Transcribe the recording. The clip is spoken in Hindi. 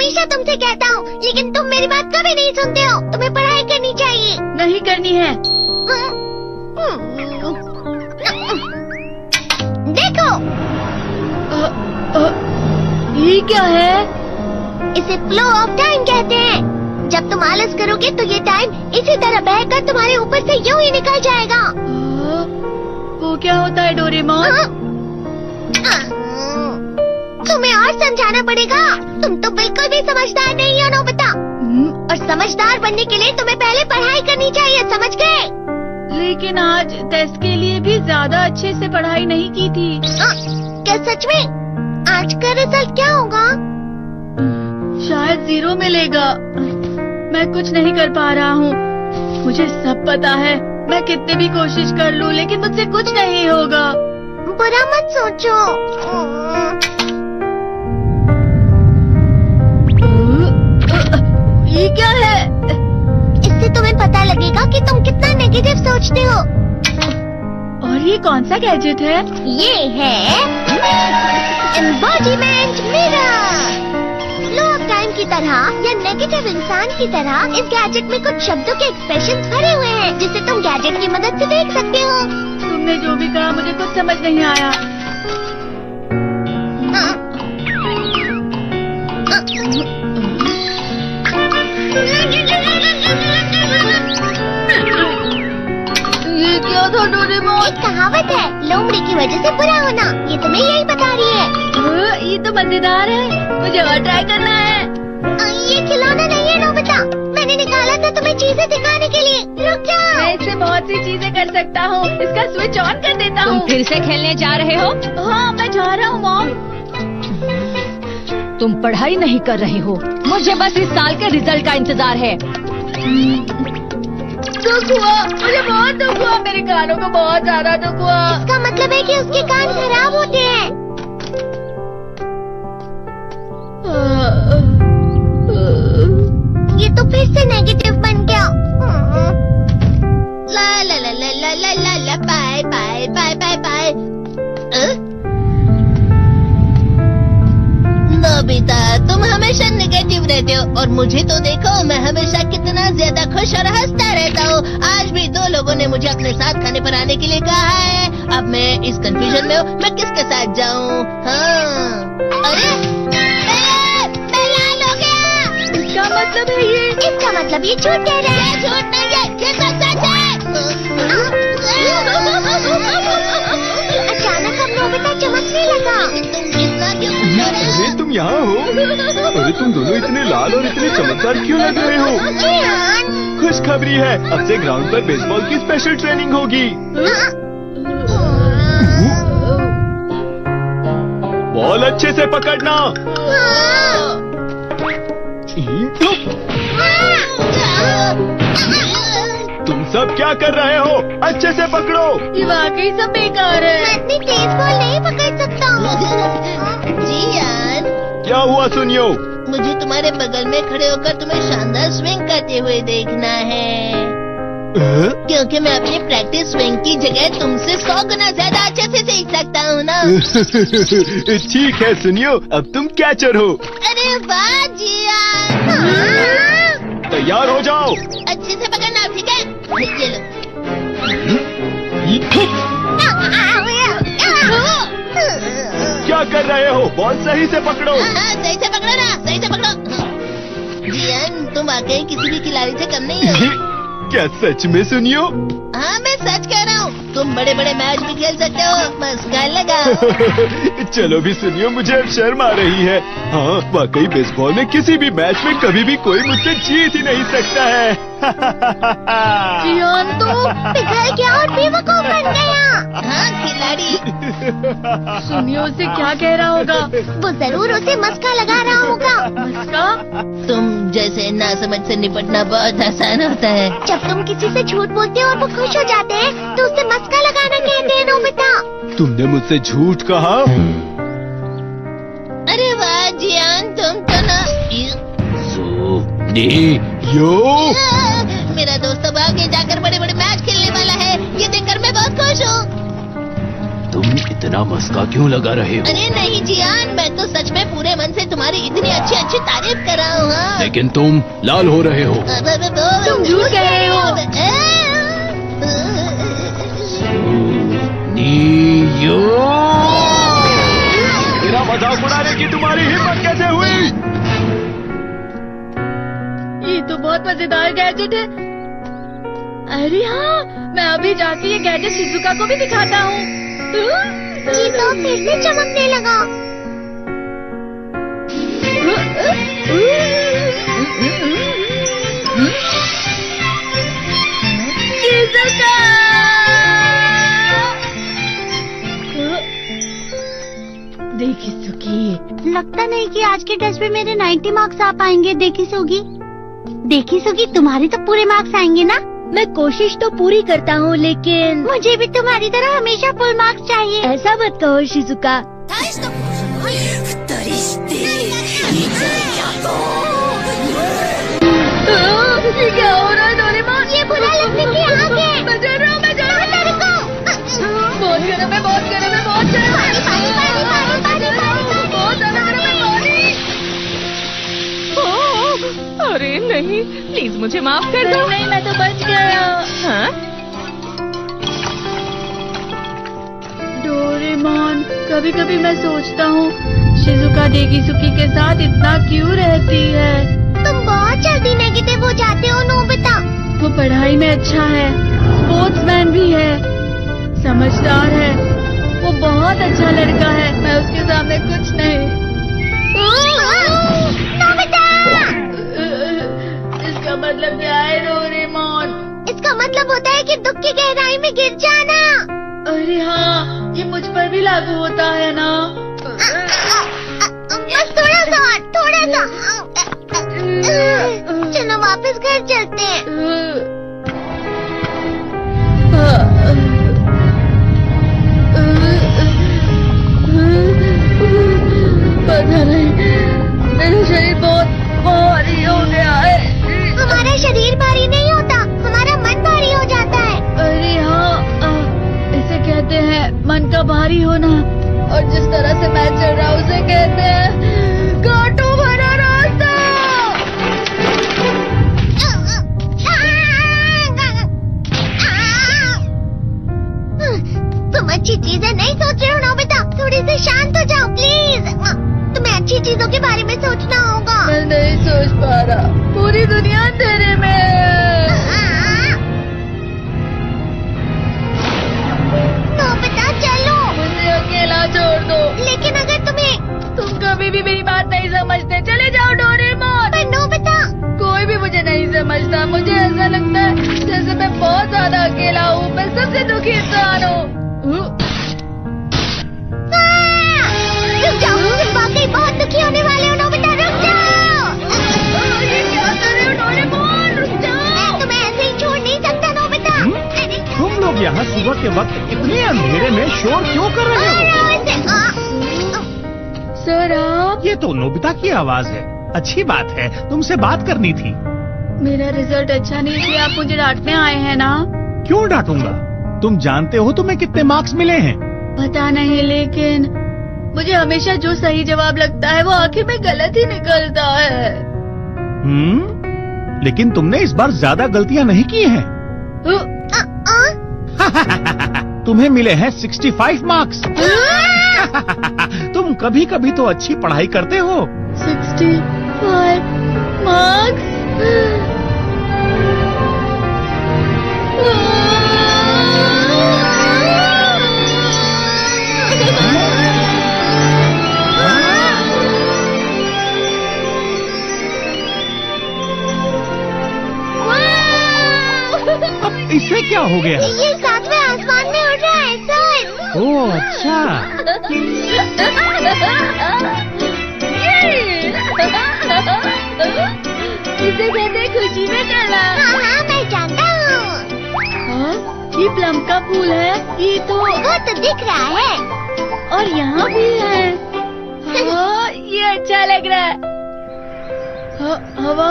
हमेशा तुमसे कहता हूँ, लेकिन तुम मेरी बात कभी नहीं सुनते हो। तुम्हें पढ़ाई करनी चाहिए। नहीं करनी है। देखो, ये क्या है? इसे फ्लो ऑफ टाइम कहते हैं। जब तुम आलस करोगे तो ये टाइम इसी तरह बहकर तुम्हारे ऊपर से यूं ही निकल जाएगा। वो क्या होता है डोरेमोन? तुम्हें और समझाना पड़ेगा। तुम तो बिल्कुल भी समझदार नहीं हो नोबिता। और समझदार बनने के लिए तुम्हें पहले पढ़ाई करनी चाहिए, समझ गए? लेकिन आज टेस्ट के लिए भी ज्यादा अच्छे से पढ़ाई नहीं की थी। क्या सच में? आज का रिजल्ट क्या होगा? शायद 0 मिलेगा। मैं कुछ नहीं कर पा रहा हूँ। मुझे सब पता है। मैं कितनी भी कोशिश कर लूँ, लेकिन मुझसे कुछ नहीं होगा। बुरा मत सोचो। ये क्या है? इससे तुम्हें पता लगेगा कि तुम कितना नेगेटिव सोचते हो। और ये कौन सा गैजेट है? ये है embodiment mirror. Flow of time की तरह या नेगेटिव इंसान की तरह इस गैजेट में कुछ शब्दों के एक्सप्रेशंस भरे हुए हैं, जिसे तुम गैजेट की मदद से देख सकते हो। तुमने जो भी कहा मुझे कुछ समझ नहीं आया। ये क्या था डोरेमोन? एक कहावत है, लोमड़ी की वजह से बुरा होना। ये तुम्हें यही बता रही है। ये तो मजेदार है। मुझे और ट्राई करना है। ये खिलौना नहीं है नोबिता। मैंने निकाला था तुम्हें चीजें दिखाने के लिए। रुक जाओ। मैं इससे बहुत सी चीजें कर सकता हूँ। इसका स्विच ऑन कर देता हूँ। तुम फिर से खेलने जा रहे हो? हाँ, मैं जा रहा हूँ मॉम। तुम पढ़ाई नहीं कर रहे हो। मुझे बस इस साल के रिजल्ट का इंतजार है। दुख हुआ, मुझे बहुत दुख हुआ। मेरे कानों को बहुत ज्यादा दुख हुआ। इसका मतलब है कि उसके कान खराब होते हैं। ये तो फिर से नेगेटिव बन गया। ला ला ला ला ला ला ला ला bye bye bye bye bye. Nobita, तुम हमेशा नेगेटिव रहते हो और मुझे तो देखो, मैं हमेशा कितना ज्यादा खुश और हंसता रहता हूँ। आज भी 2 लोगों ने मुझे अपने साथ खाने पर आने के लिए कहा है। अब मैं इस कंफ्यूजन में हूँ, मैं किसके साथ जाऊँ? हाँ, अरे मैं लाल हो गया। क्या मतलब है ये? इसका मतलब ये झूठ कह रहा है। झूठ नहीं है, ये सच है। अचानक अब नोबिता चमकने लगा। तुम इतना क्यों खुश हो रहे हो? अरे तुम यहाँ हो? अरे तुम दोनों इतने लाल और इतने चमकदार क्यों लग रहे हो? जियान। खुशखबरी है, अब से ग्राउंड पर बेसबॉल की स्पेशल ट्रेनिंग होगी। बॉल अच्छे से पकड़ना। तुम सब क्या कर रहे हो? अच्छे से पकड़ो। ये वाकई सब बेकार है। मैं इतनी तेज बॉल नहीं पकड़ सकता हूँ। जियान, क्या हुआ सुनियो? मुझे तुम्हारे बगल में खड़े होकर तुम्हें शानदार स्विंग करते हुए देखना है, क्योंकि मैं अपनी प्रैक्टिस स्विंग की जगह तुमसे 100 गुना ज्यादा अच्छे से सीख सकता हूँ ना। ठीक है सुनियो, अब तुम कैचर हो। अरे वाह जियान। तैयार हो जाओ। अच्छे से पकड़ना, ठीक है? ये लो। क्या कर रहे हो? बॉल सही से पकड़ो। सही से पकड़ो ना, सही से पकड़ो। जियान, तुम वाकई किसी भी खिलाड़ी से कम नहीं हो। क्या सच में सुनियो? हाँ, मैं सच कह रहा हूँ। तुम बड़े बड़े मैच भी खेल सकते हो, बस कर लगा। चलो भी सुनियो, मुझे अब शर्म आ रही है। हाँ, वाकई बेसबॉल में किसी भी मैच में कभी भी कोई मुझसे जीत ही नहीं सकता है। जियान तो पिघल गया और बेवकूफ बन गया। हाँ, खिलाड़ी। सुनियो उसे क्या कह रहा होगा? वो जरूर उसे मस्का लगा रहा होगा। मस्का? तुम जैसे नासमझ से निपटना बहुत आसान होता है। जब तुम किसी से झूठ बोलते हो और वो खुश हो जाते हैं, तो उसे मस्का लगाना कहते हैं नोबिता। तुमने मुझसे झूठ कहा? अरे वाह जियान, तुम तो ना। यो, मेरा दोस्त अब आगे जाकर बड़े बड़े मैच खेलने वाला है। ये देखकर मैं बहुत खुश हूँ। तुम इतना मस्का क्यों लगा रहे हो? अरे नहीं जियान, मैं तो सच में पूरे मन से तुम्हारी इतनी अच्छी अच्छी तारीफ कर रहा हूँ। हाँ। लेकिन तुम लाल हो रहे हो। तुम झूठ कह रहे हो। मेरा मजाक उड़ाने की तुम्हारी हिम्मत कैसे हुई? ये तो बहुत मजेदार गैजेट है। अरे हाँ, मैं अभी जाके ये गैजेट शिजुका को भी दिखाता हूँ। ये तो फिर से चमकने लगा। शिजुका! देखी सुगी, लगता नहीं कि आज के टेस्ट में मेरे 90 मार्क्स आ पाएंगे। देखी सुगी तुम्हारे तो पूरे मार्क्स आएंगे ना? मैं कोशिश तो पूरी करता हूँ, लेकिन मुझे भी तुम्हारी तरह हमेशा फुल मार्क्स चाहिए। ऐसा मत कहो शिजुका। ये क्या हो रहा है डोरेमोन? ये बुरा लगने की आग है। मैं डर रहा हूँ, मैं डर रहा हूँ। बहुत गर्म है, बहुत गर्म है, बहुत गर्म है। पानी, पानी, पानी, पानी, पानी। बहुत ज्यादा गर्म है पानी। अरे नहीं, प्लीज मुझे माफ कर दो। नहीं, मैं तो बच गया। हाँ? डोरेमोन, कभी कभी मैं सोचता हूँ शिजुका डेगिसुकी के साथ इतना क्यों रहती है। तुम बहुत जल्दी नेगेटिव हो जाते हो नोबिता। वो पढ़ाई में अच्छा है, स्पोर्ट्समैन भी है, समझदार है, वो बहुत अच्छा लड़का है। मैं उसके सामने कुछ नहीं। नोबिता! इसका मतलब क्या है डोरेमोन? इसका मतलब होता है कि दुख की गहराई में गिर जाना। अरे हाँ, ये मुझ पर भी लागू होता है ना। बस थोड़ा सा और, थोड़ा सा। चलो वापस घर चलते हैं। पता नहीं, मेरा शरीर बहुत भारी हो गया है। हमारा शरीर भारी नहीं होता, हमारा मन भारी हो जाता है। अरे हाँ, इसे कहते हैं मन का भारी होना। और जिस तरह से मैं चल रहा हूँ उसे कहते हैं कांटों भरा रास्ता। तुम अच्छी चीजें नहीं सोच रहे हो नोबिता, थोड़ी सी शांत हो जाओ प्लीज। तुम्हें अच्छी चीजों के बारे में सोचना होगा। मैं नहीं सोच पा रहा, पूरी दुनिया अंधेरे में है। नोबिता चलो। मुझे अकेला छोड़ दो। लेकिन अगर तुम कभी भी मेरी बात नहीं समझते, चले जाओ डोरेमोन। पर नोबिता। कोई भी मुझे नहीं समझता। मुझे ऐसा लगता है जैसे मैं बहुत ज्यादा अकेला हूँ। मैं सबसे दुखी इंसान हूँ। रुक जाओ, तुम वाकई बहुत दुखी होने वाले हो नोबिता, रुक जाओ। ये क्या कर रहे हो डोरेमोन? रुक जाओ। मैं तुम्हें ऐसे ही छोड़ नहीं सकता नोबिता। अरे तुम लोग यहाँ सुबह के वक्त इतने अंधेरे में शोर क्यों कर रहे हो? सर आप? ये तो नोबिता की आवाज है। अच्छी बात है, तुमसे बात करनी थी। मेरा रिजल्ट अच्छा नहीं इसलिए आप मुझे डांटने आए हैं ना? क्यों डांटूंगा? तुम जानते हो तुम्हें कितने मार्क्स मिले हैं? पता नहीं, लेकिन मुझे हमेशा जो सही जवाब लगता है वो आखिर में गलत ही निकलता है। लेकिन तुमने इस बार ज्यादा गलतियाँ नहीं की हैं। तुम्हें मिले हैं 65 मार्क्स। तुम कभी कभी तो अच्छी पढ़ाई करते हो। 65 मार्क्स? अब इससे क्या हो गया? ये सातवें आसमान में उड़ रहा है सर। ओह अच्छा। इसे कहते हैं खुशी में करना। हाँ मैं जानता हूँ। ये प्लम का फूल है। ये तो वो तो दिख रहा है। और यहाँ भी है। हाँ, ये अच्छा लग रहा है। हवा